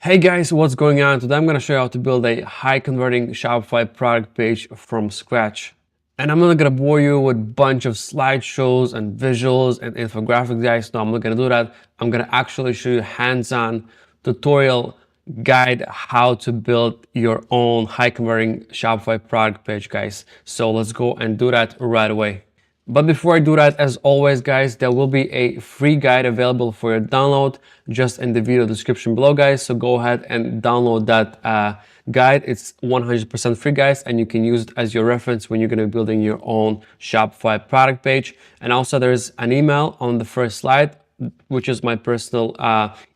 Hey guys, what's going on? Today I'm going to show you how to build a high converting Shopify product page from scratch. And I'm not going to bore you with a bunch of slideshows and visuals and infographics, guys. No, I'm not going to do that. I'm going to actually show you hands-on tutorial guide how to build your own high converting Shopify product page, guys. So let's go and do that right away. But before I do that, as always, guys, there will be a free guide available for your download just in the video description below, guys. So go ahead and download that guide. It's 100% free, guys, and you can use it as your reference when you're going to be building your own Shopify product page. And also there's an email on the first slide, which is my personal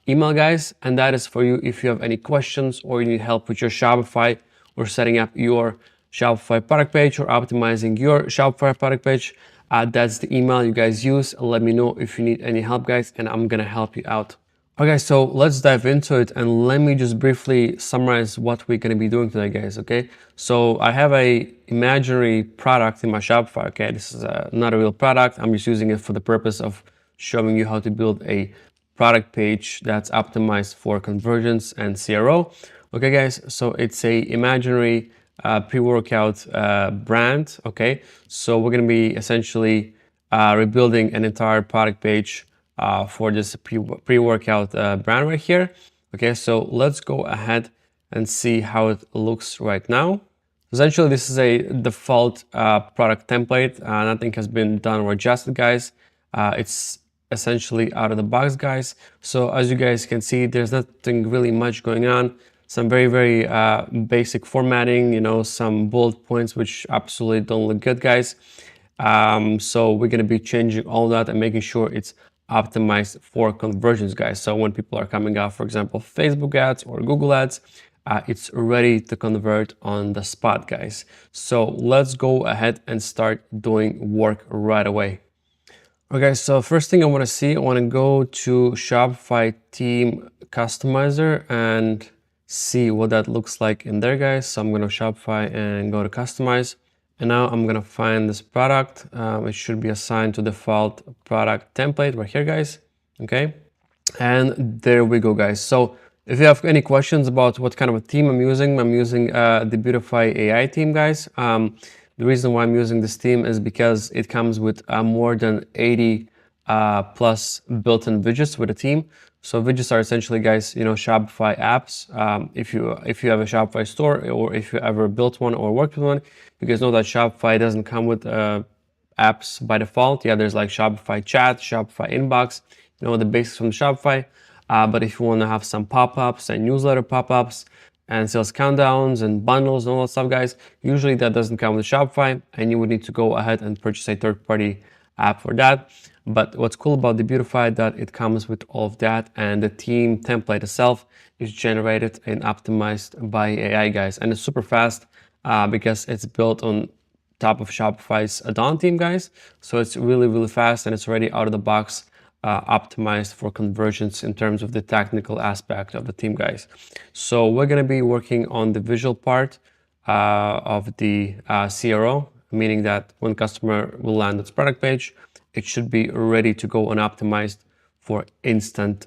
email, guys. And that is for you if you have any questions or you need help with your Shopify or setting up your Shopify product page or optimizing your Shopify product page. That's the email you guys use. Let me know if you need any help, guys, and I'm gonna help you out. Okay, so let's dive into it, and let me just briefly summarize what we're gonna be doing today, guys. Okay, so I have a imaginary product in my Shopify. Okay, this is not a real product. I'm just using it for the purpose of showing you how to build a product page that's optimized for conversions and CRO. Okay, guys, so it's a imaginary pre-workout brand. Okay, so we're going to be essentially rebuilding an entire product page for this pre-workout brand right here. Okay, so let's go ahead and see how it looks right now. Essentially, this is a default product template. Nothing has been done or adjusted, guys. It's essentially out of the box, guys. So as you guys can see, there's nothing really much going on. Some very basic formatting, you know, some bullet points which absolutely don't look good, guys. So we're going to be changing all that and making sure it's optimized for conversions, guys. So when people are coming out, for example, Facebook ads or Google ads, it's ready to convert on the spot, guys. So let's go ahead and start doing work right away. Okay, so first thing I want to go to Shopify theme customizer and see what that looks like in there, guys. So I'm going to Shopify and go to customize, and now I'm going to find this product. It should be assigned to default product template right here, guys. Okay, and there we go, guys. So if you have any questions about what kind of a theme I'm using the Debutify AI theme, guys. The reason why I'm using this theme is because it comes with more than 80 plus built-in widgets with a theme. So widgets are essentially, guys, you know, Shopify apps. If you have a Shopify store, or if you ever built one or worked with one, you guys know that Shopify doesn't come with apps by default. Yeah, there's like Shopify chat, Shopify inbox, you know, the basics from Shopify. But if you want to have some pop-ups and newsletter pop-ups and sales countdowns and bundles and all that stuff, guys, usually that doesn't come with Shopify, and you would need to go ahead and purchase a third-party app for that. But what's cool about Debutify that it comes with all of that, and the theme template itself is generated and optimized by AI, guys, and it's super fast because it's built on top of Shopify's add-on theme, guys. So it's really fast, and it's already out of the box optimized for conversions in terms of the technical aspect of the theme, guys. So we're going to be working on the visual part of the CRO, meaning that when customer will land its product page, it should be ready to go and optimized for instant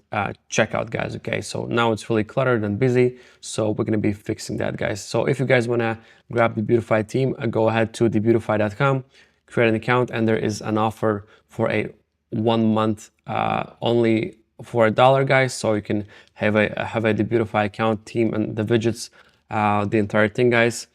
checkout, guys. Okay, so now it's really cluttered and busy, so we're going to be fixing that, guys. So if you guys want to grab the Debutify theme, go ahead to debutify.com, create an account, and there is an offer for a 1 month only for $1, guys. So you can have a Debutify account, theme, and the widgets, the entire thing, guys.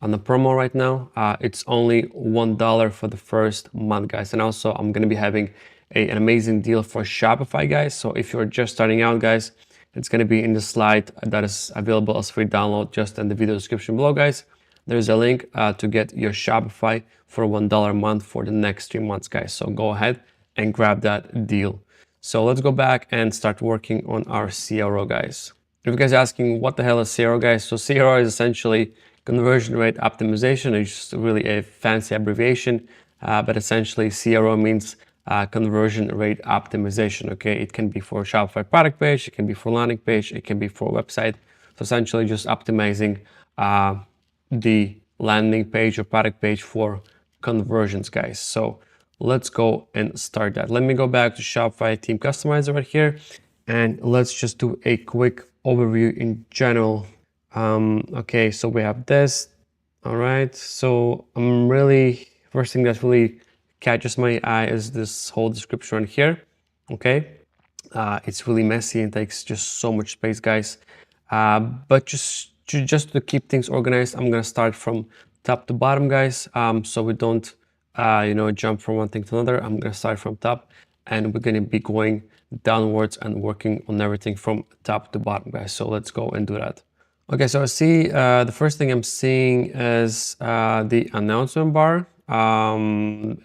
On the promo right now, it's only $1 for the first month, guys. And also I'm going to be having an amazing deal for Shopify, guys. So if you're just starting out, guys, it's going to be in the slide that is available as free download just in the video description below, guys. There's a link to get your Shopify for $1 a month for the next 3 months, guys. So go ahead and grab that deal. So let's go back and start working on our CRO, guys. If you guys are asking what the hell is CRO, guys, so CRO is essentially conversion rate optimization. It's just really a fancy abbreviation, but essentially CRO means conversion rate optimization. Okay, it can be for Shopify product page, it can be for landing page, it can be for a website. So essentially just optimizing the landing page or product page for conversions, guys. So let's go and start that. Let me go back to Shopify theme customizer right here, and let's just do a quick overview in general. Okay, so we have this. All right, so first thing that really catches my eye is this whole description right here. Okay, it's really messy and takes just so much space, guys. But just to keep things organized, I'm gonna start from top to bottom, guys. So we don't, jump from one thing to another. I'm gonna start from top, and we're gonna be going downwards and working on everything from top to bottom, guys. So let's go and do that. Okay, so I see the first thing I'm seeing is the announcement bar.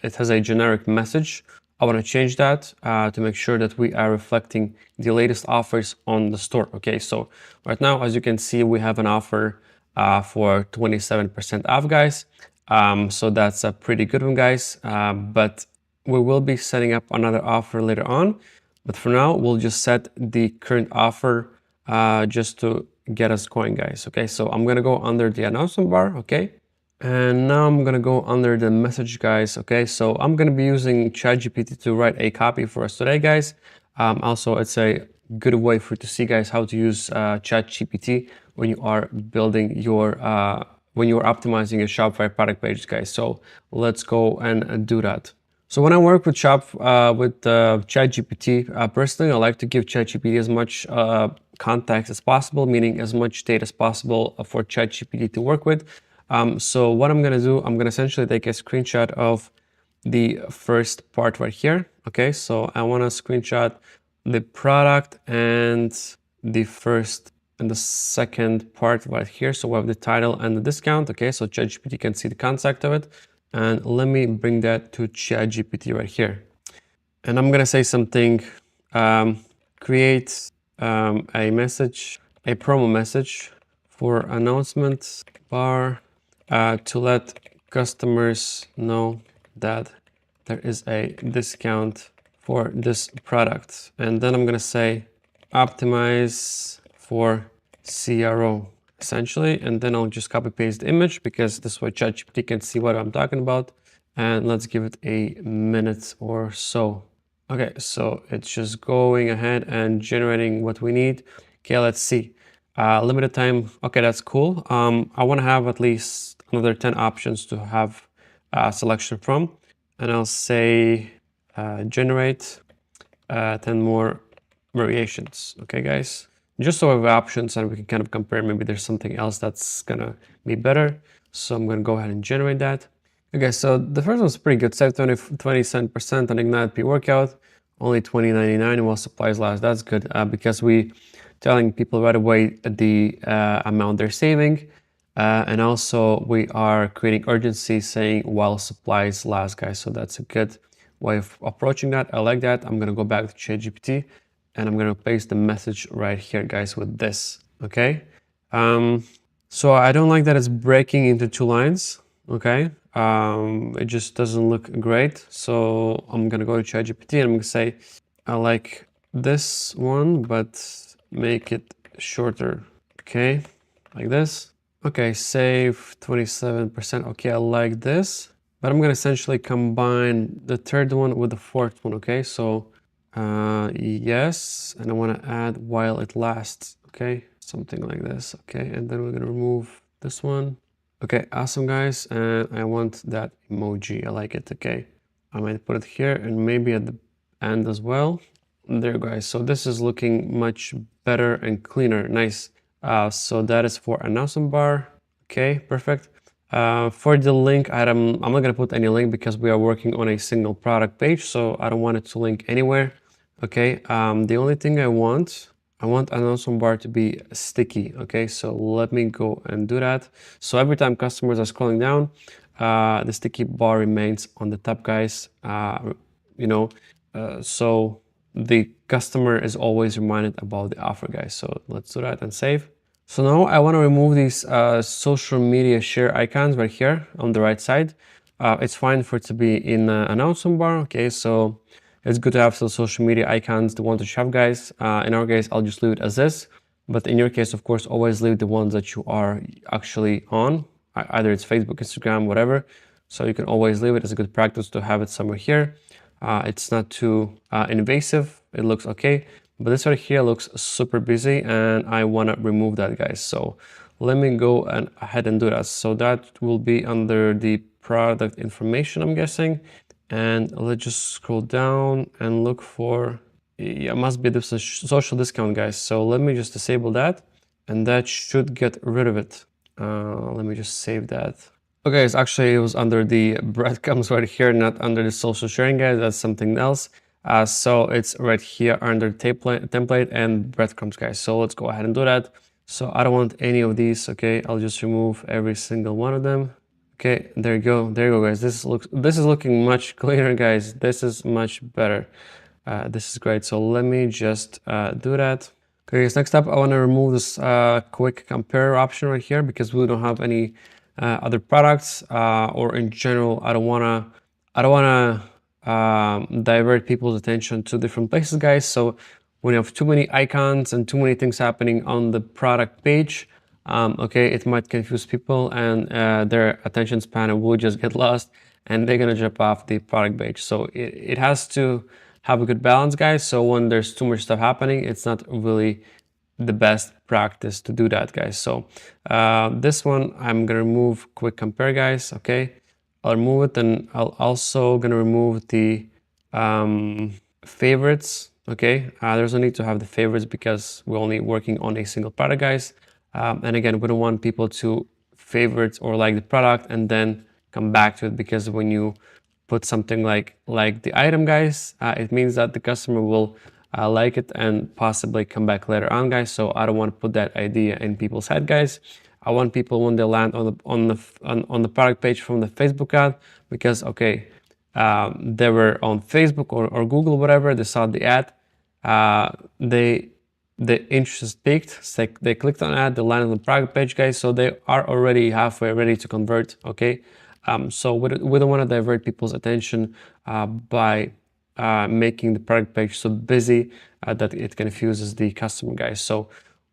It has a generic message. I want to change that to make sure that we are reflecting the latest offers on the store. Okay, so right now, as you can see, we have an offer for 27% off, guys. So that's a pretty good one, guys. But we will be setting up another offer later on. But for now, we'll just set the current offer just to get us going, guys. Okay, so I'm gonna go under the announcement bar. Okay, and now I'm gonna go under the message, guys. Okay, so I'm gonna be using ChatGPT to write a copy for us today, guys. Also, it's a good way for you to see, guys, how to use ChatGPT when you are building your when you are optimizing your Shopify product pages, guys. So let's go and do that. So when I work with ChatGPT, personally, I like to give ChatGPT as much context as possible, meaning as much data as possible for ChatGPT to work with. So what I'm gonna do, I'm gonna essentially take a screenshot of the first part right here. Okay, so I wanna screenshot the product and the first and the second part right here. So we have the title and the discount. Okay, so ChatGPT can see the concept of it. And let me bring that to ChatGPT right here. And I'm gonna say something, create a message, a promo message for announcement bar to let customers know that there is a discount for this product. And then I'm gonna say optimize for CRO essentially, and then I'll just copy paste the image because this way ChatGPT can see what I'm talking about. And let's give it a minute or so. Okay, so it's just going ahead and generating what we need. Okay, let's see. Limited time. Okay, that's cool. I want to have at least another 10 options to have selection from, and I'll say generate 10 more variations. Okay, guys, just so we have options and we can kind of compare. Maybe there's something else that's gonna be better. So I'm gonna go ahead and generate that. Okay, so the first one's pretty good. Save 27% on Ignite pre-workout, only $20.99 while supplies last. That's good because we telling people right away the amount they're saving. And also we are creating urgency saying while supplies last, guys. So that's a good way of approaching that. I like that. I'm gonna go back to ChatGPT and I'm gonna paste the message right here, guys, with this, okay? So I don't like that it's breaking into two lines, okay? It just doesn't look great. So I'm gonna go to ChatGPT and I'm gonna say, I like this one, but make it shorter, okay? Like this. Okay, save 27%. Okay, I like this, but I'm gonna essentially combine the third one with the fourth one, okay? So yes, and I wanna add while it lasts, okay? Something like this, okay? And then we're gonna remove this one. Okay, awesome, guys, and I want that emoji. I like it, okay? I might put it here and maybe at the end as well. There, guys, so this is looking much better and cleaner. Nice. So that is for announcement bar. Okay, perfect. For the link item, I'm not gonna put any link because we are working on a single product page, so I don't want it to link anywhere. Okay, the only thing I want announcement bar to be sticky. Okay, so let me go and do that. So every time customers are scrolling down, the sticky bar remains on the top, guys. So the customer is always reminded about the offer, guys. So let's do that and save. So now I want to remove these social media share icons right here on the right side. It's fine for it to be in the announcement bar. Okay, so it's good to have some social media icons, the ones that you have, guys. In our case, I'll just leave it as this. But in your case, of course, always leave the ones that you are actually on. Either it's Facebook, Instagram, whatever. So you can always leave it as a good practice to have it somewhere here. It's not too invasive. It looks okay. but this right here looks super busy and I want to remove that, guys. So let me go ahead and do that. So that will be under the product information, I'm guessing. And let's just scroll down and look for, yeah, must be this social discount, guys. So let me just disable that and that should get rid of it. Let me just save that. Okay, it's actually, it was under the breadcrumbs right here, not under the social sharing, guys. That's something else. So it's right here under template and breadcrumbs, guys. So let's go ahead and do that. So I don't want any of these. Okay, I'll just remove every single one of them. Okay, there you go. There you go, guys. This is looking much cleaner, guys. This is much better. This is great. So let me just do that. Okay, guys, next up, I want to remove this quick compare option right here because we don't have any other products, or in general, I don't wanna divert people's attention to different places, guys. So when you have too many icons and too many things happening on the product page, okay, it might confuse people and their attention span will just get lost and they're gonna jump off the product page. So it has to have a good balance, guys. So when there's too much stuff happening, it's not really the best practice to do that, guys. So this one I'm gonna remove quick compare, guys. Okay, I'll remove it, and I'll also gonna remove the favorites. Okay, there's no need to have the favorites because we're only working on a single product, guys. And again, we don't want people to favorite or like the product and then come back to it, because when you put something like the item, guys, it means that the customer will like it and possibly come back later on, guys. So I don't want to put that idea in people's head, guys. I want people, when they land on the product page from the Facebook ad, because okay, they were on Facebook or Google, whatever, they saw the ad, the interest peaked, so they clicked on ad, they landed on the product page, guys. So they are already halfway ready to convert. Okay, so we don't want to divert people's attention by making the product page so busy that it confuses the customer, guys. So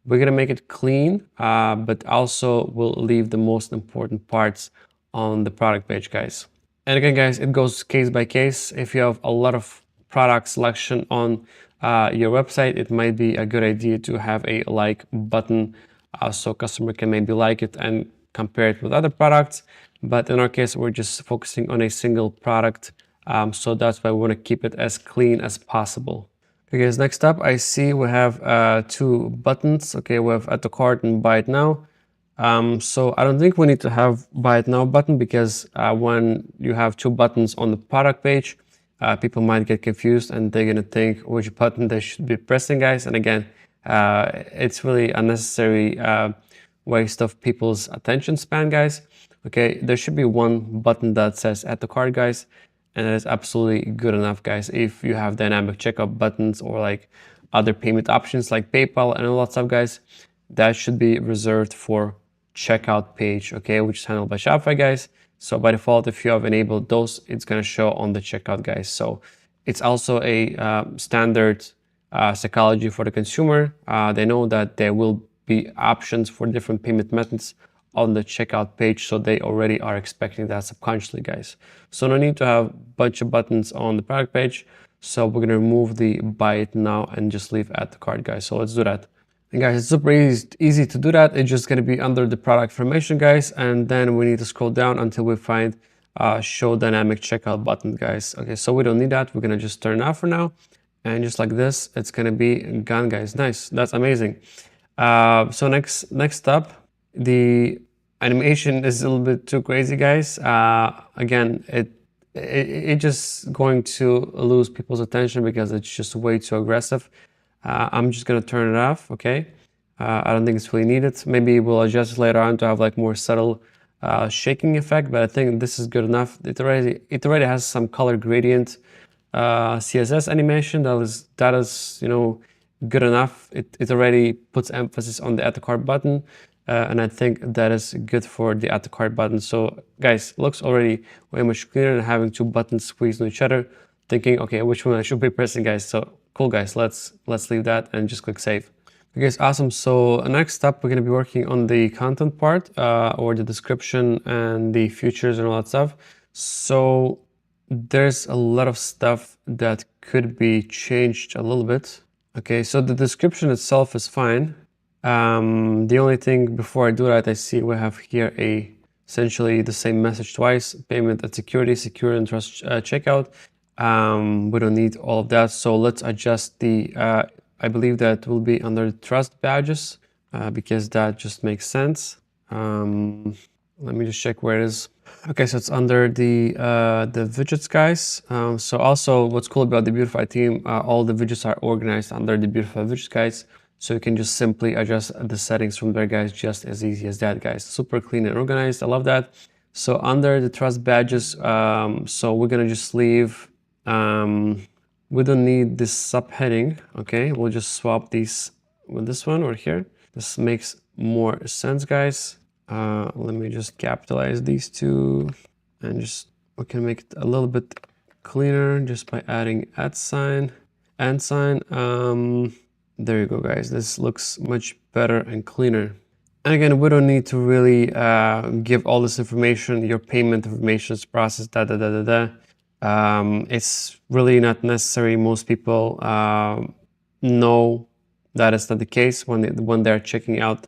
we're gonna make it clean, but also we'll leave the most important parts on the product page, guys. And again, guys, it goes case by case. If you have a lot of product selection on your website, it might be a good idea to have a like button so customer can maybe like it and compare it with other products. But in our case, we're just focusing on a single product. So that's why we want to keep it as clean as possible. Okay, guys, next up, I see we have two buttons. Okay, we have add to cart and buy it now. So I don't think we need to have buy it now button, because when you have two buttons on the product page, people might get confused and they're gonna think which button they should be pressing, guys. And again, it's really unnecessary waste of people's attention span, guys. Okay, there should be one button that says add to cart, guys, and that is absolutely good enough, guys. If you have dynamic checkout buttons or like other payment options like PayPal and all that stuff, guys, that should be reserved for checkout page, okay, which is handled by Shopify, guys. So by default, if you have enabled those, it's going to show on the checkout, guys. So it's also a standard psychology for the consumer. They know that there will be options for different payment methods on the checkout page, so they already are expecting that subconsciously, guys. So no need to have a bunch of buttons on the product page. So we're gonna remove the buy it now and just leave add to cart, guys. So let's do that. And guys, it's super easy to do that. It's just gonna be under the product information, guys, and then we need to scroll down until we find show dynamic checkout button, guys. Okay, so we don't need that. We're gonna just turn it off for now, and just like this, it's gonna be gone, guys. Nice, that's amazing. So next up, the animation is a little bit too crazy, guys. Again, it just going to lose people's attention because it's just way too aggressive. I'm just gonna turn it off, okay? I don't think it's really needed. Maybe we'll adjust it later on to have like more subtle shaking effect, but I think this is good enough. It already has some color gradient CSS animation that is you know, good enough. It already puts emphasis on the add to cart button, and I think that is good for the add to cart button. So guys, looks already way much clearer than having two buttons squeezed on each other, thinking, okay, which one I should be pressing, guys. So cool, guys, let's leave that and just click save. Okay, guys, awesome. So next up, we're gonna be working on the content part, or the description and the features and all that stuff. So there's a lot of stuff that could be changed a little bit. Okay, so the description itself is fine. The only thing before I do that, I see we have here essentially the same message twice: payment and security, secure and trust checkout. We don't need all of that, so let's adjust the. I believe that will be under trust badges because that just makes sense. Let me just check where it is. Okay, so it's under the widgets, guys. So also, what's cool about the Debutify theme, all the widgets are organized under the Debutify widgets, guys. So you can just simply adjust the settings from there, guys, just as easy as that, guys. Super clean and organized. I love that. So under the trust badges, so we're gonna just leave. We don't need this subheading. Okay, we'll just swap these with this one or here. This makes more sense, guys. Let me just capitalize these two and we can make it a little bit cleaner just by adding @ sign, and sign. There you go, guys. This looks much better and cleaner. And again, we don't need to really give all this information, your payment information is processed, it's really not necessary. Most people know that is not the case when they're checking out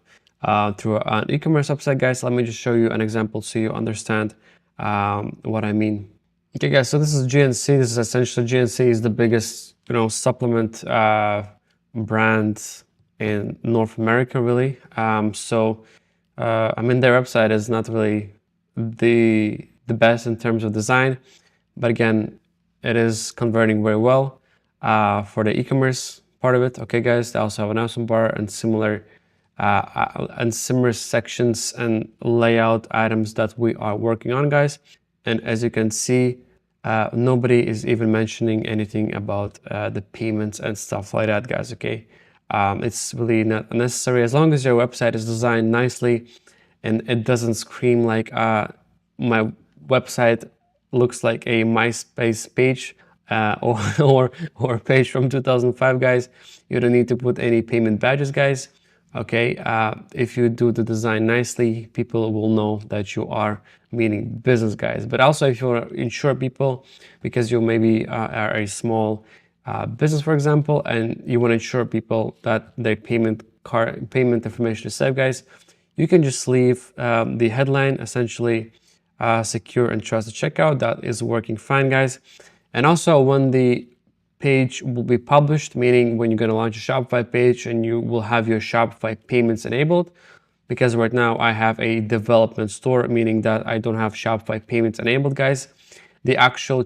through an e-commerce website, guys. Let me just show you an example so you understand what I mean. Okay, guys, so this is GNC. This is essentially GNC is the biggest, supplement brand in North America, really. I mean, their website is not really the best in terms of design, but again, it is converting very well for the e-commerce part of it. Okay, guys, they also have an awesome bar and similar sections and layout items that we are working on, guys. And as you can see, nobody is even mentioning anything about the payments and stuff like that, guys. Okay, it's really not necessary as long as your website is designed nicely and it doesn't scream like my website looks like a MySpace page or a page from 2005, guys. You don't need to put any payment badges, guys. Okay, if you do the design nicely, people will know that you are meaning business, guys. But also, if you want to ensure people, because you maybe are a small business, for example, and you want to ensure people that their payment information is safe, guys, you can just leave the headline essentially secure and trusted checkout. That is working fine, guys. And also, when the page will be published, meaning when you're going to launch a Shopify page and you will have your Shopify payments enabled, because right now I have a development store, meaning that I don't have Shopify payments enabled, guys. The actual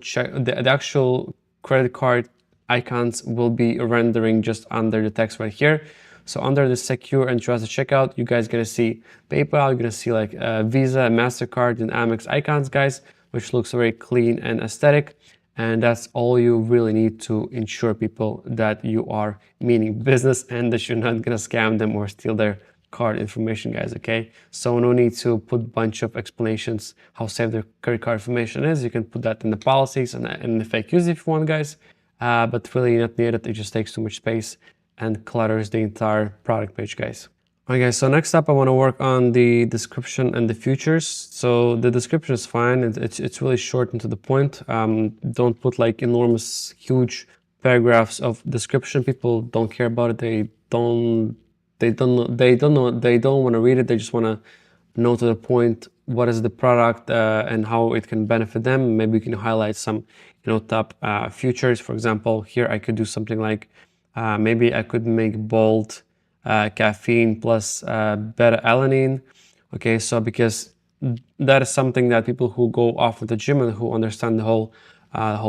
credit card icons will be rendering just under the text right here. So under the secure and trusted checkout, you guys gonna see PayPal, you're gonna see like Visa, MasterCard, and Amex icons, guys, which looks very clean and aesthetic. And that's all you really need to ensure people that you are meaning business and that you're not gonna scam them or steal their card information, guys. Okay, so no need to put a bunch of explanations how safe their credit card information is. You can put that in the policies and in the FAQs if you want, guys, but really not needed. It just takes too much space and clutters the entire product page, guys. Okay, guys, so next up I want to work on the description and the features. So the description is fine. It's really short and to the point. Don't put like enormous, huge paragraphs of description. People don't care about it. They don't want to read it. They just want to know to the point what is the product and how it can benefit them. Maybe we can highlight some, top features. For example, here I could do something like maybe I could make bold caffeine plus beta-alanine. Okay, so because that is something that people who go off of the gym and who understand the whole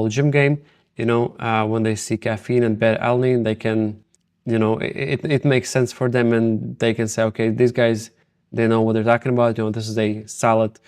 gym game, when they see caffeine and beta-alanine, they can, it makes sense for them and they can say, okay, these guys, they know what they're talking about. This is a solid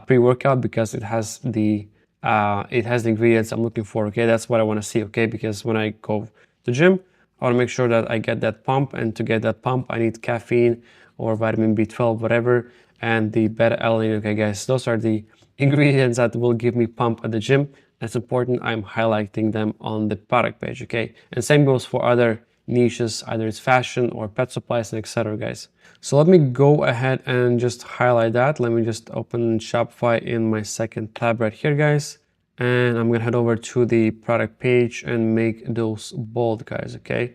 pre-workout because it has the ingredients I'm looking for. Okay, that's what I want to see. Okay, because when I go to the gym, I want to make sure that I get that pump, and to get that pump, I need caffeine or vitamin B12, whatever, and the beta-alanine. Okay, guys, those are the ingredients that will give me pump at the gym. That's important. I'm highlighting them on the product page. Okay, and same goes for other niches, either it's fashion or pet supplies and etc., guys. So let me go ahead and just highlight that. Let me just open Shopify in my second tab right here, guys. And I'm gonna head over to the product page and make those bold, guys, okay?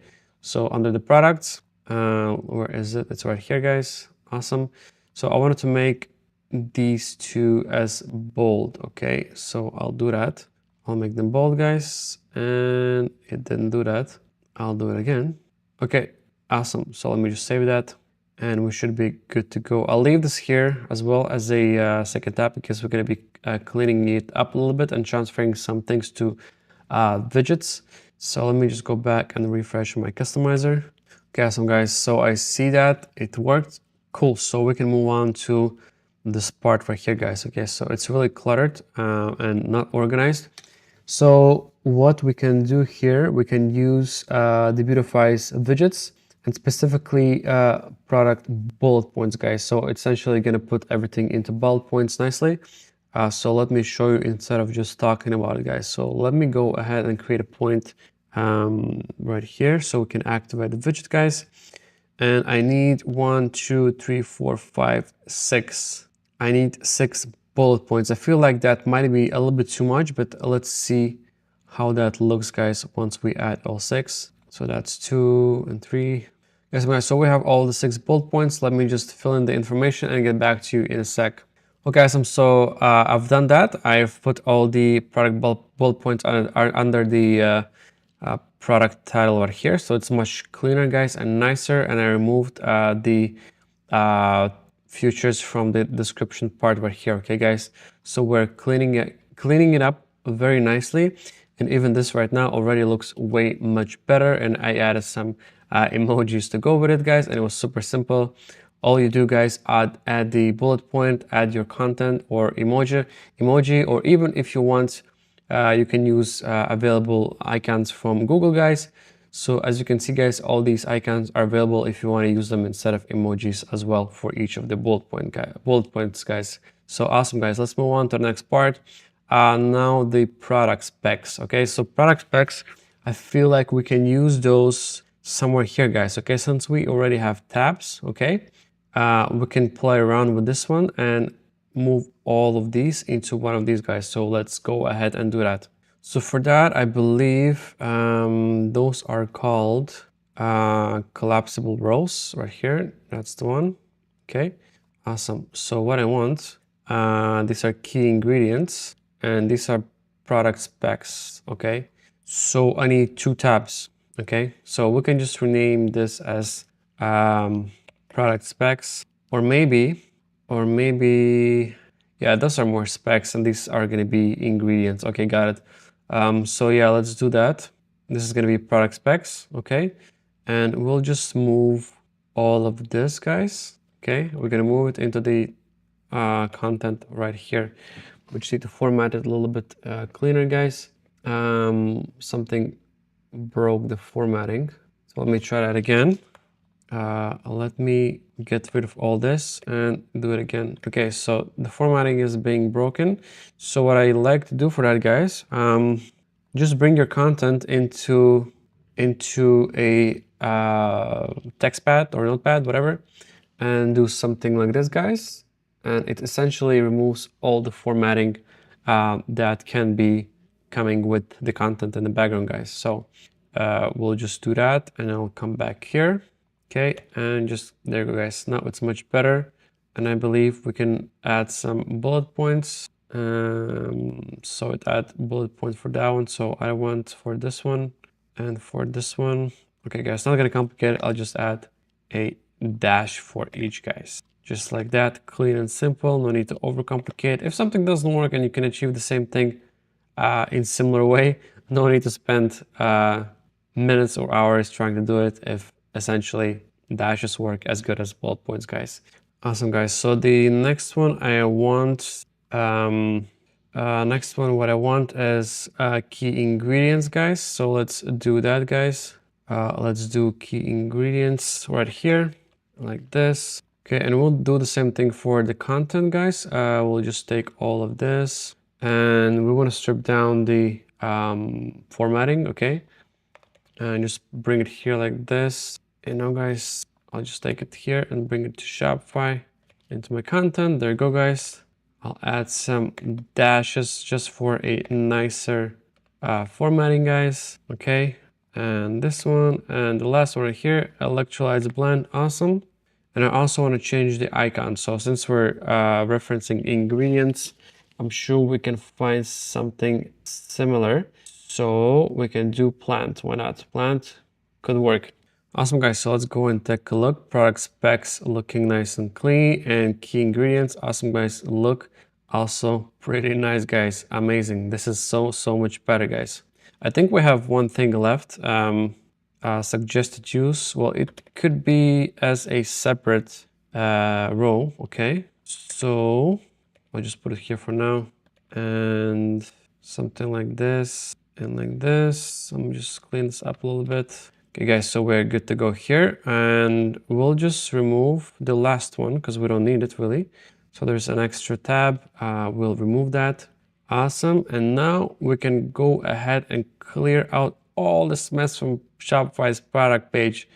So under the products, where is it? It's right here, guys. Awesome. So I wanted to make these two as bold. Okay, so I'll do that. I'll make them bold, guys, and it didn't do that. I'll do it again. Okay, awesome. So let me just save that and we should be good to go. I'll leave this here as well as a second tab because we're going to be cleaning it up a little bit and transferring some things to widgets. So let me just go back and refresh my customizer. Okay, awesome, guys. So I see that it worked. Cool. So we can move on to this part right here, guys. Okay, so it's really cluttered and not organized. So what we can do here, we can use Debutify's widgets and specifically product bullet points, guys. So it's essentially going to put everything into bullet points nicely. So let me show you instead of just talking about it, guys. So let me go ahead and create a point right here so we can activate the widget, guys. And I need 1, 2, 3, 4, 5, 6. I need 6 bullet points. I feel like that might be a little bit too much, but let's see how that looks, guys, once we add all 6. So that's 2 and 3. Yes, guys, so we have all the 6 bullet points. Let me just fill in the information and get back to you in a sec. Okay, awesome. So I've done that. I've put all the product bullet points under the product title right here. So it's much cleaner, guys, and nicer. And I removed the features from the description part right here. Okay, guys. So we're cleaning it up very nicely. And even this right now already looks way much better. And I added some emojis to go with it, guys. And it was super simple. All you do, guys, add the bullet point, add your content or emoji, or even if you want, you can use available icons from Google, guys. So as you can see, guys, all these icons are available if you want to use them instead of emojis as well for each of the bullet points, guys. So awesome, guys. Let's move on to the next part. Now the product specs. Okay, so product specs, I feel like we can use those somewhere here, guys. Okay, since we already have tabs, okay, we can play around with this one and move all of these into one of these, guys. So let's go ahead and do that. So for that, I believe those are called collapsible rows right here. That's the one. Okay, awesome. So what I want, these are key ingredients and these are product specs. Okay, so I need 2 tabs. Okay, so we can just rename this as product specs, or maybe, yeah, those are more specs and these are going to be ingredients. Okay, got it. So yeah, let's do that. This is going to be product specs. Okay, and we'll just move all of this, guys. Okay, we're going to move it into the content right here. We just need to format it a little bit cleaner, guys. Something broke the formatting, so let me try that again. Let me get rid of all this and do it again. Okay, so the formatting is being broken. So what I like to do for that, guys, just bring your content into a text pad or notepad, whatever, and do something like this, guys. And it essentially removes all the formatting that can be coming with the content in the background, guys. So we'll just do that and I'll come back here. Okay, and just there you go, guys. Now it's much better. And I believe we can add some bullet points. So it add bullet points for that one. So I want for this one and for this one. Okay, guys, not gonna complicate it. I'll just add a dash for each, guys. Just like that, clean and simple. No need to overcomplicate. If something doesn't work and you can achieve the same thing in similar way, no need to spend minutes or hours trying to do it if essentially dashes work as good as bullet points, guys. Awesome, guys. So the next one I want, what I want is key ingredients, guys. So let's do that, guys. Let's do key ingredients right here, like this. Okay, and we'll do the same thing for the content, guys. We'll just take all of this and we want to strip down the formatting, okay? And just bring it here like this. And now, guys, I'll just take it here and bring it to Shopify into my content. There you go, guys. I'll add some dashes just for a nicer formatting, guys. Okay, and this one, and the last one right here, electrolytes blend. Awesome. And I also want to change the icon. So since we're referencing ingredients, I'm sure we can find something similar. So we can do plant. Why not? Plant could work. Awesome, guys. So let's go and take a look. Product specs looking nice and clean, and key ingredients. Awesome, guys. Look also pretty nice, guys. Amazing. This is so much better, guys. I think we have one thing left. Suggested use. Well, it could be as a separate row. Okay. So I'll just put it here for now, and something like this and like this. Let me just clean this up a little bit. Okay, guys, so we're good to go here, and we'll just remove the last one because we don't need it really. So there's an extra tab. We'll remove that. Awesome. And now we can go ahead and clear out all this mess from Shopify's product page.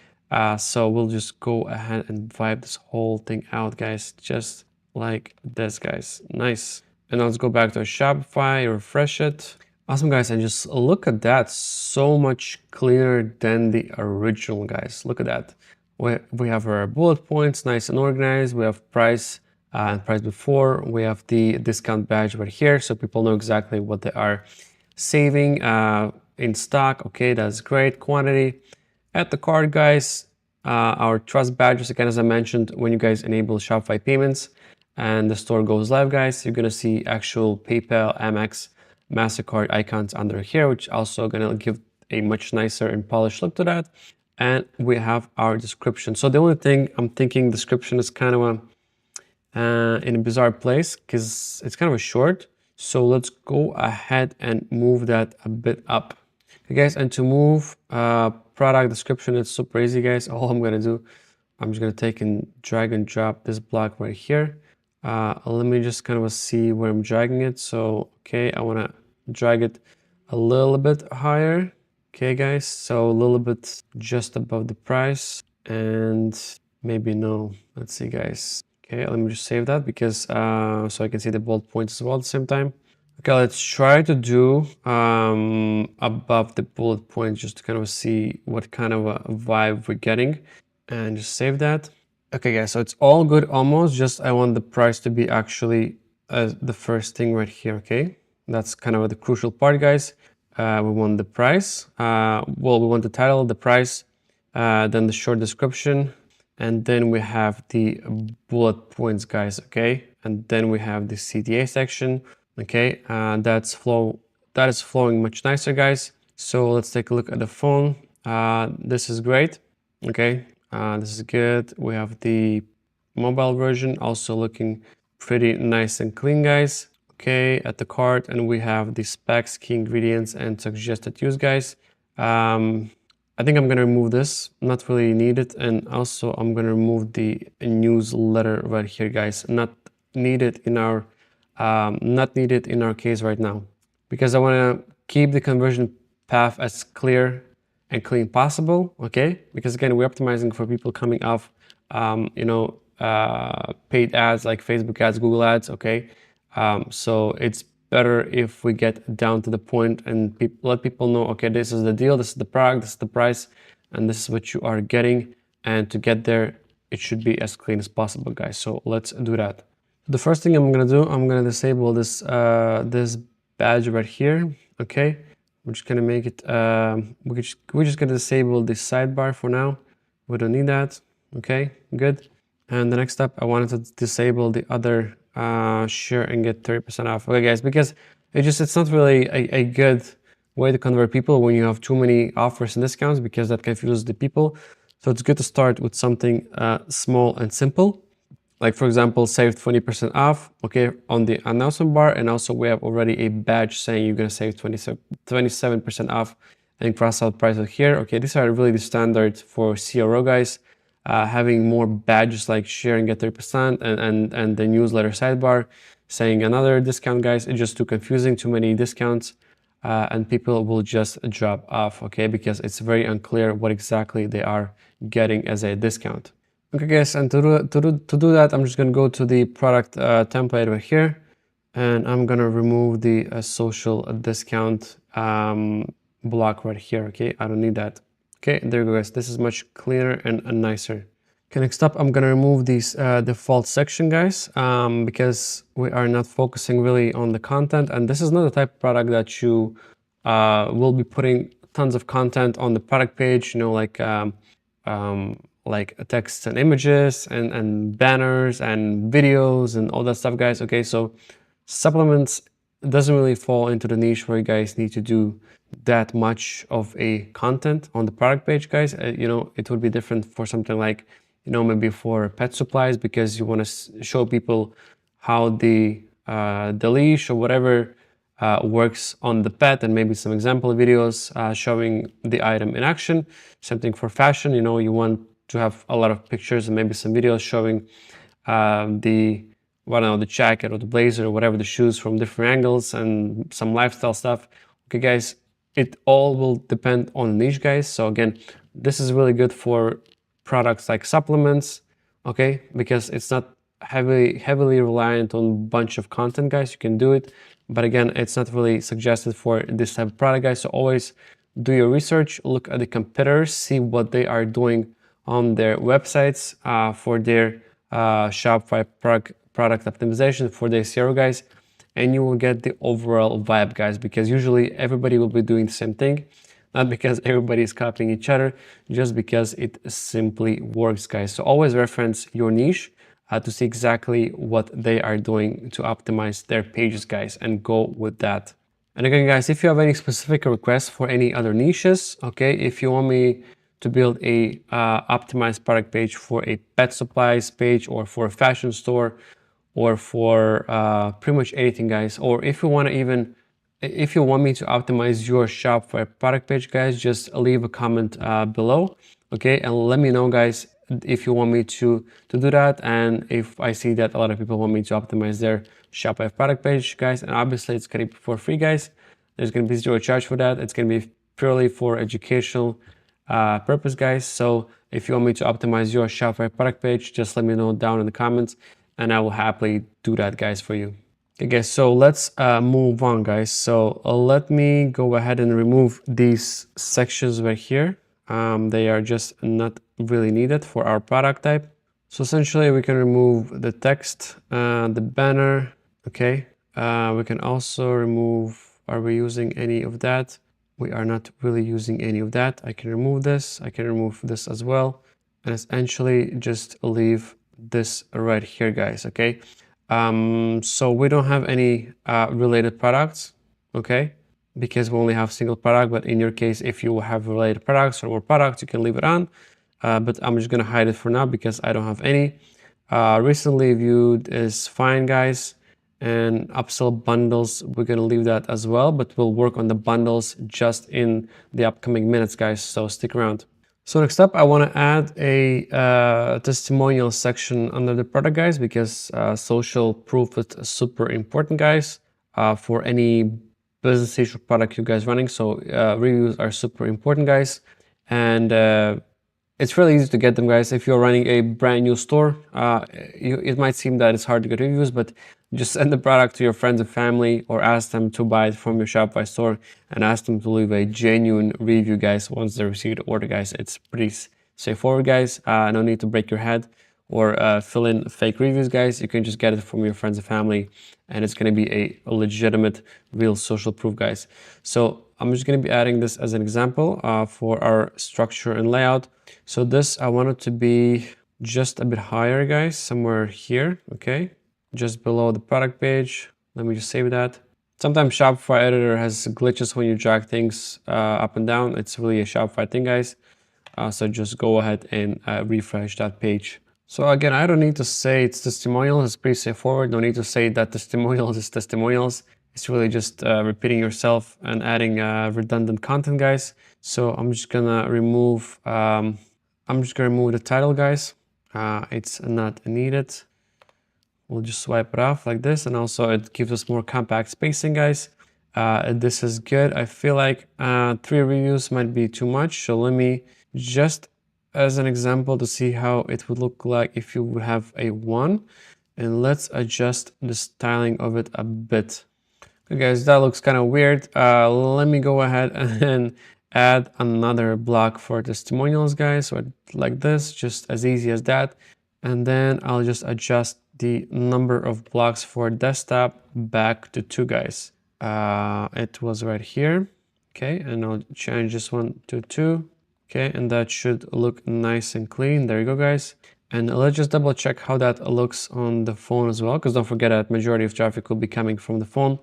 So we'll just go ahead and wipe this whole thing out, guys, just like this, guys. Nice. And let's go back to Shopify, refresh it. Awesome, guys, and just look at that. So much cleaner than the original, guys. Look at that. We have our bullet points, nice and organized. We have price and price before. We have the discount badge right here, so people know exactly what they are saving in stock. Okay, that's great. Quantity. At the cart, guys, our trust badges, again, as I mentioned, when you guys enable Shopify payments and the store goes live, guys, you're gonna see actual PayPal, Amex, MasterCard icons under here, which also gonna give a much nicer and polished look to that. And we have our description. So the only thing I'm thinking, description is kind of in a bizarre place because it's kind of a short. So let's go ahead and move that a bit up. Okay, guys, and to move product description, it's super easy, guys. All I'm gonna do, I'm just gonna take and drag and drop this block right here. Let me just kind of see where I'm dragging it. So, okay, I wanna drag it a little bit higher. Okay, guys, so a little bit just above the price, and maybe no. Let's see, guys. Okay, let me just save that because so I can see the bullet points as well at the same time. Okay, let's try to do above the bullet points just to kind of see what kind of a vibe we're getting, and just save that. Okay, guys, so it's all good almost. Just I want the price to be actually the first thing right here. Okay, that's kind of the crucial part, guys. We want the price. Well, we want the title, the price, then the short description, and then we have the bullet points, guys. Okay, and then we have the CTA section. Okay, that is flowing much nicer, guys. So let's take a look at the phone. This is great. Okay, this is good. We have the mobile version also looking pretty nice and clean, guys. Okay, at the cart, and we have the specs, key ingredients, and suggested use, guys. I think I'm gonna remove this, not really needed, and also I'm gonna remove the newsletter right here, guys. Not needed in our case right now, because I wanna keep the conversion path as clear and clean possible. Okay, because again, we're optimizing for people coming off, paid ads like Facebook ads, Google ads. Okay. So it's better if we get down to the point and let people know, okay, this is the deal, this is the product, this is the price, and this is what you are getting. And to get there, it should be as clean as possible, guys. So let's do that. The first thing I'm gonna do, I'm gonna disable this this badge right here. Okay, we're just gonna make it. We're just gonna disable the sidebar for now. We don't need that. Okay, good. And the next step, I wanted to disable the other share and get 30% off. Okay, guys, because it's not really a good way to convert people when you have too many offers and discounts, because that confuses the people. So it's good to start with something small and simple. Like, for example, save 20% off, okay, on the announcement bar. And also we have already a badge saying you're gonna save 27% off and cross out prices here. Okay, these are really the standard for CRO, guys. Having more badges like share and get 30% and the newsletter sidebar saying another discount, guys, it's just too confusing, too many discounts, and people will just drop off, okay, because it's very unclear what exactly they are getting as a discount. Okay, guys, and to do that, I'm just gonna go to the product template right here, and I'm gonna remove the social discount block right here. Okay, I don't need that. Okay, there you go, guys. This is much cleaner and nicer. Okay, next up, I'm gonna remove these default section, guys, because we are not focusing really on the content, and this is not the type of product that you will be putting tons of content on the product page, you know, like text and images and banners and videos and all that stuff, guys. Okay, so supplements doesn't really fall into the niche where you guys need to do that much of a content on the product page, guys. You know, it would be different for something like, you know, maybe for pet supplies, because you want to show people how the leash or whatever works on the pet, and maybe some example videos showing the item in action. Something for fashion, you know, you want to have a lot of pictures and maybe some videos showing the, I don't know, the jacket or the blazer or whatever, the shoes from different angles and some lifestyle stuff. Okay, guys, it all will depend on the niche, guys. So again, this is really good for products like supplements, okay, because it's not heavily reliant on a bunch of content, guys. You can do it, but again, it's not really suggested for this type of product, guys. So always do your research, look at the competitors, see what they are doing on their websites for their Shopify product optimization, for their SEO, guys, and you will get the overall vibe, guys, because usually everybody will be doing the same thing, not because everybody is copying each other, just because it simply works, guys. So always reference your niche to see exactly what they are doing to optimize their pages, guys, and go with that. And again, guys, if you have any specific requests for any other niches, okay, if you want me to build a optimized product page for a pet supplies page or for a fashion store or for pretty much anything, guys, or if you want to even, if you want me to optimize your shop for a product page, guys, just leave a comment below, okay, and let me know, guys, if you want me to do that, and if I see that a lot of people want me to optimize their Shopify product page, guys, and obviously it's gonna be for free, guys. There's gonna be zero charge for that. It's gonna be purely for educational purpose, guys. So if you want me to optimize your Shopify product page, just let me know down in the comments, and I will happily do that, guys, for you. Okay, guys, so let's move on, guys. So let me go ahead and remove these sections right here. They are just not really needed for our product type. So essentially we can remove the text, the banner, okay. We can also remove, are we using any of that? We are not really using any of that. I can remove this, I can remove this as well, and essentially just leave this right here, guys, okay. So we don't have any related products, okay, because we only have single product. But in your case, if you have related products or more products, you can leave it on. But I'm just gonna hide it for now because I don't have any. Recently viewed is fine, guys, and upsell bundles, we're gonna leave that as well, but we'll work on the bundles just in the upcoming minutes, guys, so stick around. So next up, I want to add a testimonial section under the product, guys, because social proof is super important, guys, for any business issue product you guys running. So reviews are super important, guys, and it's really easy to get them, guys. If you're running a brand new store, it might seem that it's hard to get reviews, but just send the product to your friends and family, or ask them to buy it from your Shopify store, and ask them to leave a genuine review, guys, once they receive the order, guys. It's pretty straightforward, guys. No need to break your head or fill in fake reviews, guys. You can just get it from your friends and family, and it's gonna be a legitimate, real social proof, guys. So I'm just gonna be adding this as an example for our structure and layout. So this, I want it to be just a bit higher, guys, somewhere here, okay? Just below the product page. Let me just save that. Sometimes Shopify editor has glitches when you drag things up and down. It's really a Shopify thing, guys. So just go ahead and refresh that page. So again, I don't need to say it's testimonials. It's pretty straightforward. No need to say that testimonials is testimonials. It's really just repeating yourself and adding redundant content, guys. So I'm just gonna remove the title, guys. It's not needed. We'll just swipe it off like this, and also it gives us more compact spacing, guys. This is good. I feel like 3 reviews might be too much, so let me just, as an example, to see how it would look like if you would have a 1, and let's adjust the styling of it a bit. Okay, guys, that looks kind of weird. Let me go ahead and add another block for testimonials, guys. So like this, just as easy as that. And then I'll just adjust the number of blocks for desktop back to 2, guys. It was right here. Okay, and I'll change this one to 2. Okay, and that should look nice and clean. There you go, guys. And let's just double check how that looks on the phone as well, because don't forget that majority of traffic will be coming from the phone.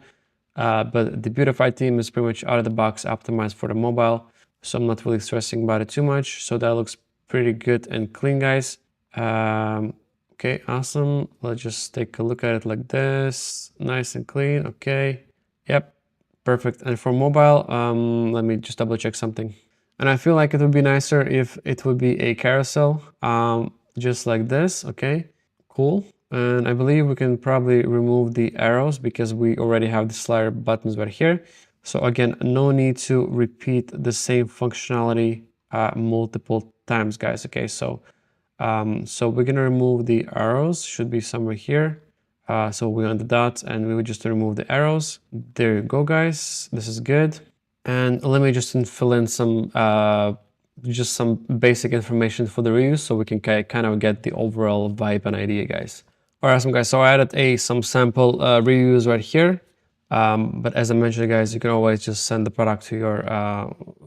But the Debutify theme is pretty much out of the box optimized for the mobile, so I'm not really stressing about it too much. So that looks pretty good and clean, guys. Okay, awesome. Let's just take a look at it like this. Nice and clean. Okay. Yep. Perfect. And for mobile, let me just double check something. And I feel like it would be nicer if it would be a carousel, just like this. Okay, cool. And I believe we can probably remove the arrows because we already have the slider buttons right here. So again, no need to repeat the same functionality multiple times, guys. Okay, so we're gonna remove the arrows, should be somewhere here. So we're on the dots and we would just remove the arrows. There you go, guys. This is good. And let me just fill in some just some basic information for the reviews so we can kind of get the overall vibe and idea, guys. All right, awesome, guys. So I added some sample reviews right here. But as I mentioned, guys, you can always just send the product to your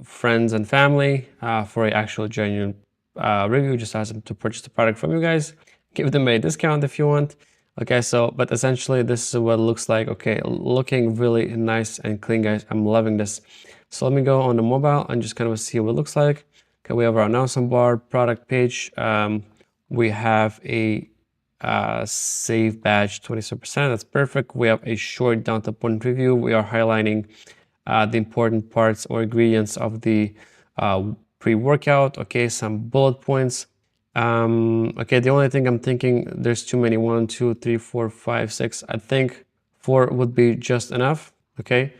friends and family for an actual genuine review. Just ask them to purchase the product from you guys. Give them a discount if you want. Okay, so, but essentially this is what it looks like. Okay, looking really nice and clean, guys. I'm loving this. So let me go on the mobile and just kind of see what it looks like. Okay, we have our announcement bar, product page. We have a save badge 27%. That's perfect. We have a short down to point review. We are highlighting the important parts or ingredients of the pre-workout. Okay, some bullet points. Okay, the only thing I'm thinking, there's too many. 1, 2, 3, 4, 5, 6. I think 4 would be just enough. Okay,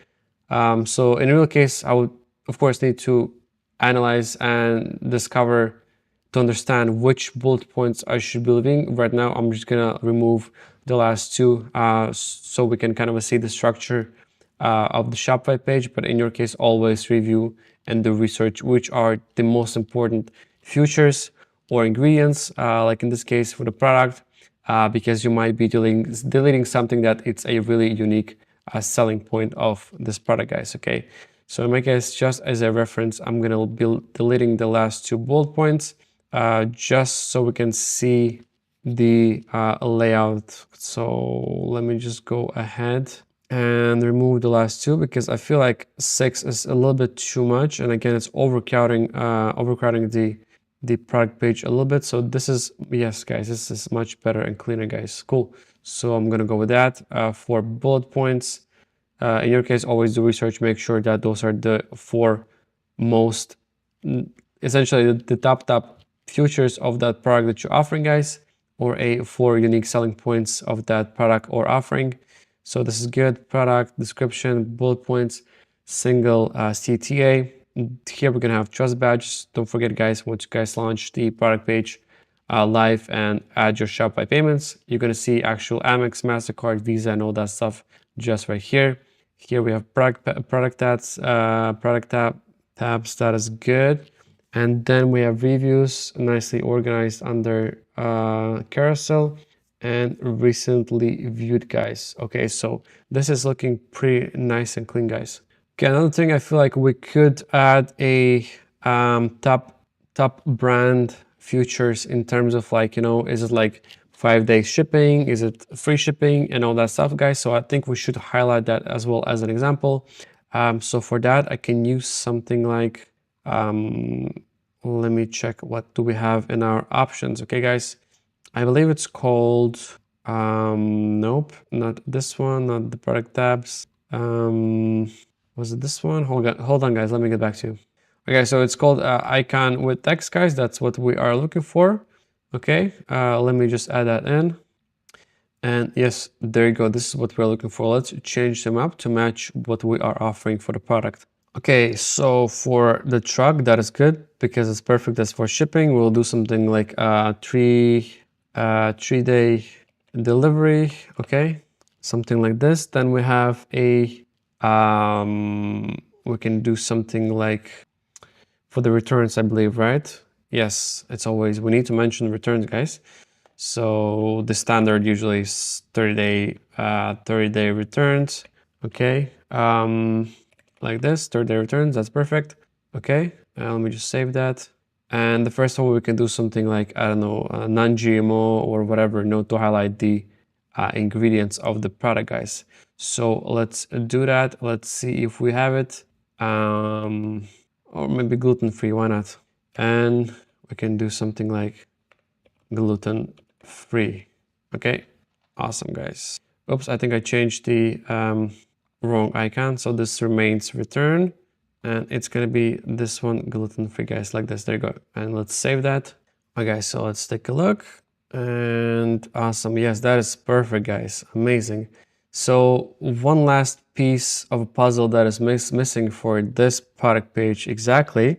so in real case, I would of course need to analyze and discover to understand which bullet points I should be leaving. Right now, I'm just gonna remove the last 2 so we can kind of see the structure of the Shopify page. But in your case, always review and do research, which are the most important features or ingredients, like in this case for the product, because you might be deleting something that it's a really unique selling point of this product, guys. Okay, so in my case, just as a reference, I'm gonna be deleting the last 2 bullet points just so we can see the layout. So let me just go ahead and remove the last 2 because I feel like 6 is a little bit too much, and again, it's overcrowding the product page a little bit. So this is, yes, guys, this is much better and cleaner, guys. Cool. So I'm gonna go with that for bullet points. In your case, always do research. Make sure that those are the 4 most, essentially the top features of that product that you're offering, guys, or 4 unique selling points of that product or offering. So this is good. Product description, bullet points, single CTA. Here we're gonna have trust badges. Don't forget, guys, once you guys launch the product page live and add your Shopify payments, you're gonna see actual Amex, MasterCard, Visa, and all that stuff just right here. Here we have product tabs, tabs. That is good. And then we have reviews nicely organized under carousel and recently viewed, guys. Okay, so this is looking pretty nice and clean, guys. Okay, another thing, I feel like we could add a top brand features in terms of, like, you know, is it like 5-day shipping? Is it free shipping and all that stuff, guys? So I think we should highlight that as well as an example. So for that, I can use something like, let me check, what do we have in our options? Okay, guys, I believe it's called, nope, not this one, not the product tabs. Was it this one? Hold on, guys, let me get back to you. Okay, so it's called icon with text, guys. That's what we are looking for. Okay, let me just add that in. And yes, there you go. This is what we're looking for. Let's change them up to match what we are offering for the product. Okay, so for the truck, that is good because it's perfect. That's for shipping. We'll do something like 3-day delivery. Okay, something like this. Then we have a We can do something like for the returns, I believe, right? Yes, it's always, we need to mention returns, guys. So the standard usually is 30-day returns. Okay, like this, 30-day returns, that's perfect. Okay, let me just save that. And the first one we can do something like, I don't know, non-GMO or whatever, note to highlight the ingredients of the product, guys. So let's do that. Let's see if we have it. Or maybe gluten-free, why not? And we can do something like gluten-free. Okay, awesome, guys. Oops, I think I changed the wrong icon. So this remains return. And it's gonna be this one, gluten-free, guys, like this. There you go. And let's save that. Okay, so let's take a look. And awesome. Yes, that is perfect, guys. Amazing. So one last piece of a puzzle that is missing for this product page exactly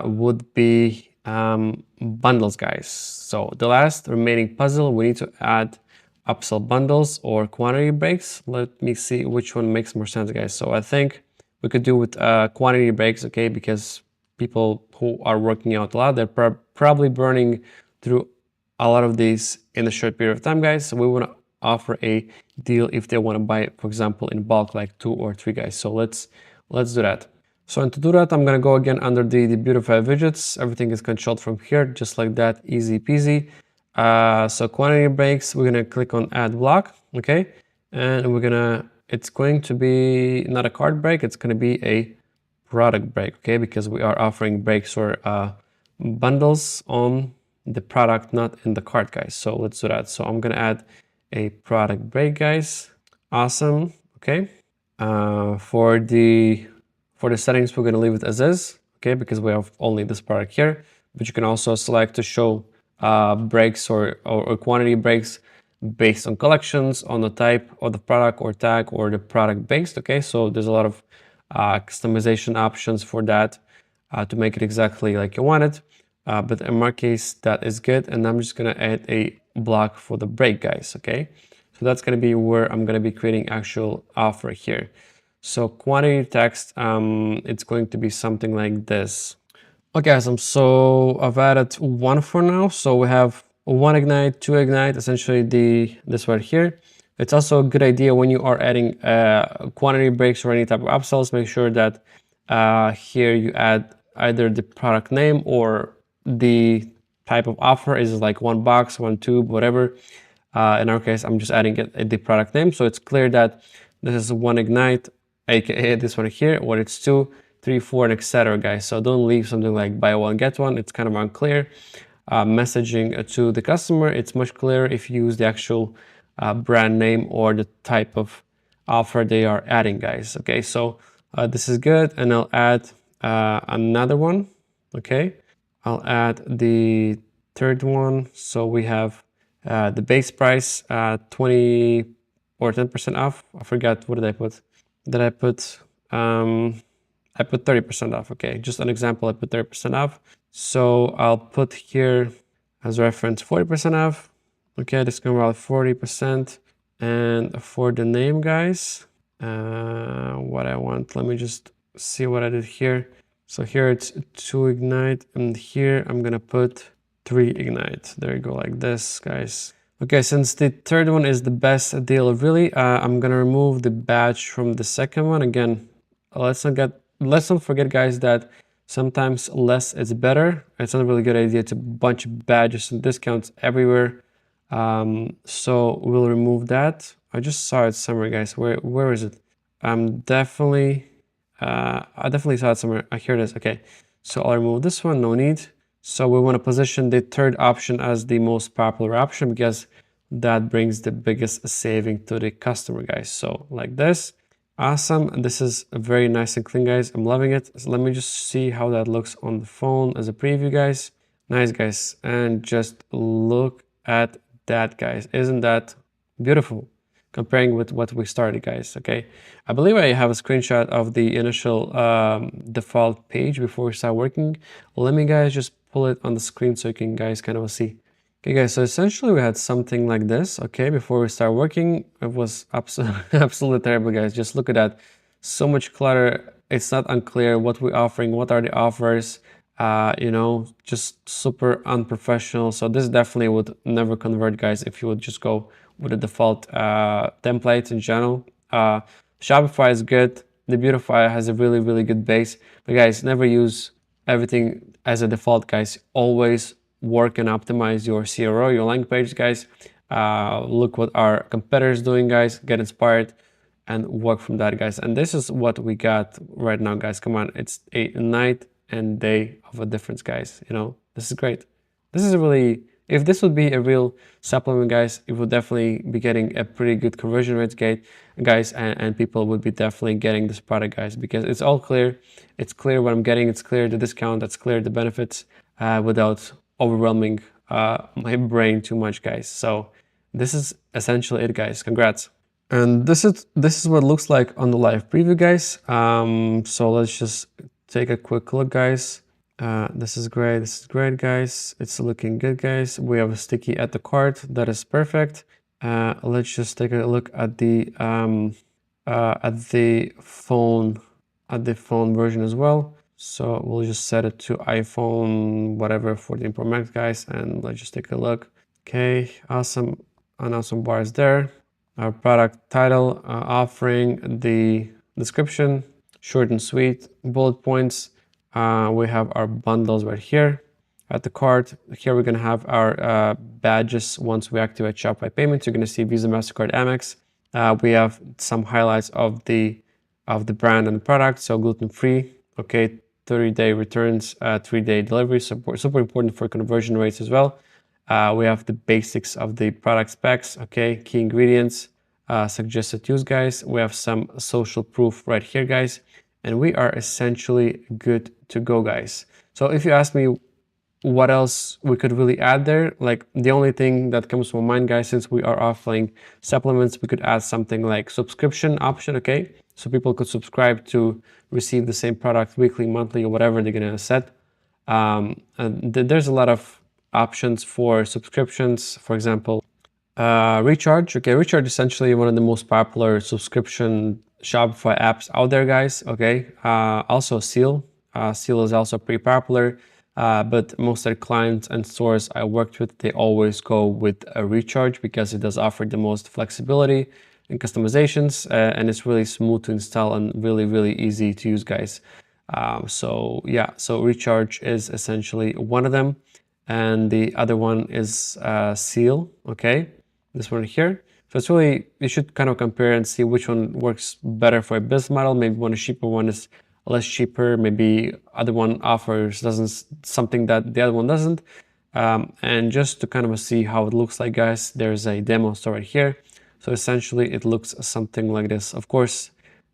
would be bundles, guys. So the last remaining puzzle, we need to add upsell bundles or quantity breaks. Let me see which one makes more sense, guys. So I think we could do with quantity breaks, okay, because people who are working out a lot, they're probably burning through a lot of these in a short period of time, guys. So we want to offer a deal if they want to buy, for example, in bulk, like 2 or 3, guys. So let's do that. So and to do that, I'm gonna go again under the Debutify widgets. Everything is controlled from here, just like that, easy peasy. So quantity breaks, we're gonna click on add block, okay? And we're gonna, it's going to be not a cart break, it's gonna be a product break, okay? Because we are offering breaks or bundles on the product, not in the cart, guys. So let's do that. So I'm gonna add a product break, guys. Awesome, okay? For the settings, we're gonna leave it as is, okay? Because we have only this product here, but you can also select to show breaks or quantity breaks based on collections, on the type of the product or tag or the product based, okay? So there's a lot of customization options for that to make it exactly like you want it. But in my case, that is good. And I'm just gonna add a block for the break, guys, okay? So that's gonna be where I'm gonna be creating actual offer here. So quantity text, it's going to be something like this. Okay, awesome. So I've added one for now. So we have one ignite, two ignite, essentially this right here. It's also a good idea when you are adding quantity breaks or any type of upsells, make sure that here you add either the product name or the type of offer is like 1 box, 1 tube, whatever. In our case, I'm just adding it, the product name. So it's clear that this is one ignite, aka this one here, or it's 2, 3, 4, and etc., guys. So don't leave something like buy one, get one. It's kind of unclear. Messaging to the customer, it's much clearer if you use the actual brand name or the type of offer they are adding, guys. Okay, so this is good, and I'll add another one. Okay, I'll add the third one. So we have the base price 20 or 10% off. I forgot, what did I put? Did I put I put 30% off. Okay, just an example, I put 30% off. So I'll put here as reference 40% off. Okay, discount value 40%. And for the name, guys, what I want, let me just see what I did here. So here it's 2 ignite, and here I'm gonna put 3 ignite. There you go, like this, guys. Okay, since the third one is the best deal, really, I'm gonna remove the badge from the second one. Again, let's not forget, guys, that sometimes less is better. It's not a really good idea to bunch of badges and discounts everywhere. So we'll remove that. I just saw it somewhere, guys. Where is it? I definitely saw it somewhere. Here it is. Okay, so I'll remove this one. No need. So we want to position the third option as the most popular option because that brings the biggest saving to the customer, guys. So like this. Awesome. This is very nice and clean, guys. I'm loving it. So let me just see how that looks on the phone as a preview, guys. Nice, guys. And just look at that, guys. Isn't that beautiful? Comparing with what we started, guys. Okay, I believe I have a screenshot of the initial default page before we start working. Let me, guys, just pull it on the screen so you can, guys, kind of see. Okay, guys, so essentially we had something like this. Okay, before we start working, it was absolutely terrible, guys. Just look at that. so much clutter. It's not unclear what we're offering, what are the offers, you know, just super unprofessional. So this definitely would never convert, guys, if you would just go with the default templates in general. Shopify is good. Debutify has a really, really good base. But guys, never use everything as a default, guys. Always work and optimize your CRO, your landing page, guys. Look what our competitors doing, guys. Get inspired and work from that, guys. And this is what we got right now, guys. Come on, it's a night and day of a difference, guys. You know, this is great. This is really, if this would be a real supplement, guys, it would definitely be getting a pretty good conversion rate, guys, and people would be definitely getting this product, guys, because it's all clear. It's clear what I'm getting. It's clear the discount. That's clear the benefits without overwhelming my brain too much, guys. So this is essentially it, guys. Congrats. And this is what it looks like on the live preview, guys. So let's just take a quick look, guys. This is great. This is great, guys. It's looking good, guys. We have a sticky at the cart. That is perfect. Let's just take a look at the phone version as well. So we'll just set it to iPhone whatever 14 Pro Max, guys, and let's just take a look. Okay, awesome. And now some bars there. Our product title, offering, the description, short and sweet, bullet points. We have our bundles right here at the cart. Here we're gonna have our badges once we activate Shopify payments. You're gonna see Visa, MasterCard, Amex. We have some highlights of the brand and the product. So gluten-free, okay, 30-day returns, 3-day delivery, super important for conversion rates as well. We have the basics of the product specs, okay, key ingredients, suggested use, guys. We have some social proof right here, guys, and we are essentially good to go, guys. So if you ask me what else we could really add there, like the only thing that comes to my mind, guys, since we are offering supplements, we could add something like subscription option, okay? So people could subscribe to receive the same product weekly, monthly, or whatever they're gonna set. And there's a lot of options for subscriptions. For example, Recharge. Okay, Recharge is essentially one of the most popular subscription Shopify apps out there, guys. Okay, also Seal. Seal is also pretty popular, but most of the clients and stores I worked with, they always go with a Recharge because it does offer the most flexibility and customizations, and it's really smooth to install and really, really easy to use, guys. So yeah, so Recharge is essentially one of them, and the other one is Seal. Okay, this one here. So it's really, you should kind of compare and see which one works better for a business model. Maybe one is cheaper, one is less cheaper. Maybe other one offers something that the other one doesn't. And just to kind of see how it looks like, guys, there's a demo store right here. So essentially it looks something like this. Of course,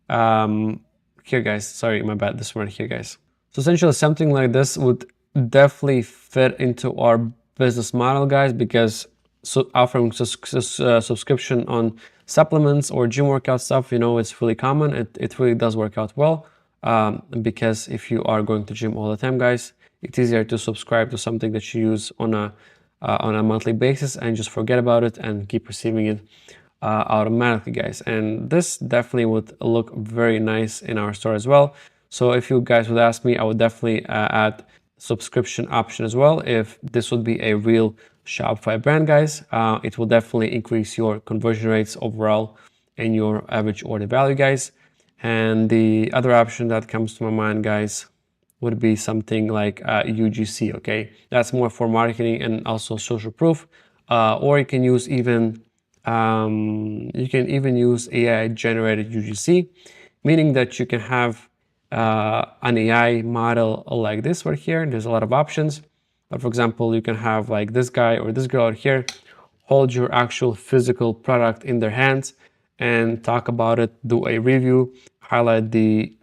here, guys, sorry, my bad, this one right here, guys. So essentially something like this would definitely fit into our business model, guys, because offering subscription on supplements or gym workout stuff, you know, it's really common. It really does work out well, because if you are going to gym all the time, guys, it's easier to subscribe to something that you use on a monthly basis and just forget about it and keep receiving it automatically, guys. And this definitely would look very nice in our store as well. So if you guys would ask me, I would definitely add subscription option as well. If this would be a real Shopify brand, guys, it will definitely increase your conversion rates overall and your average order value, guys. And the other option that comes to my mind, guys, would be something like UGC. Okay, that's more for marketing and also social proof, or you can use even use AI generated UGC, meaning that you can have an AI model like this right here. There's a lot of options, but for example, you can have like this guy or this girl here hold your actual physical product in their hands and talk about it, do a review, highlight the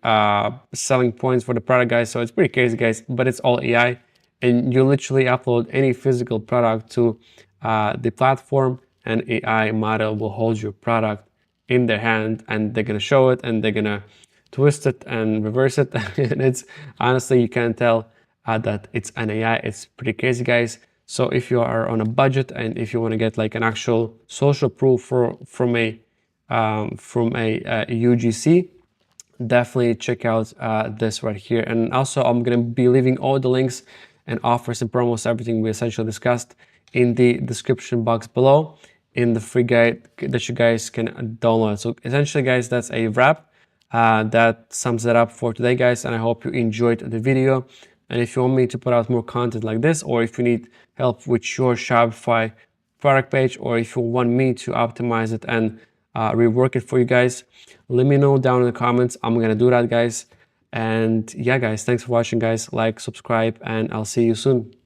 selling points for the product, guys. So it's pretty crazy, guys, but it's all AI, and you literally upload any physical product to the platform, and AI model will hold your product in their hand, and they're gonna show it, and they're gonna twist it and reverse it. And it's honestly, you can't tell that it's an AI. It's pretty crazy, guys. So if you are on a budget and if you want to get like an actual social proof from a UGC, definitely check out this right here. And also I'm going to be leaving all the links and offers and promos, everything we essentially discussed, in the description box below, in the free guide that you guys can download. So essentially, guys, that's a wrap. That sums it up for today, guys, and I hope you enjoyed the video. And if you want me to put out more content like this, or if you need help with your Shopify product page, or if you want me to optimize it and rework it for you guys, let me know down in the comments. I'm gonna do that, guys. And yeah, guys, thanks for watching, guys. Like, subscribe, and I'll see you soon.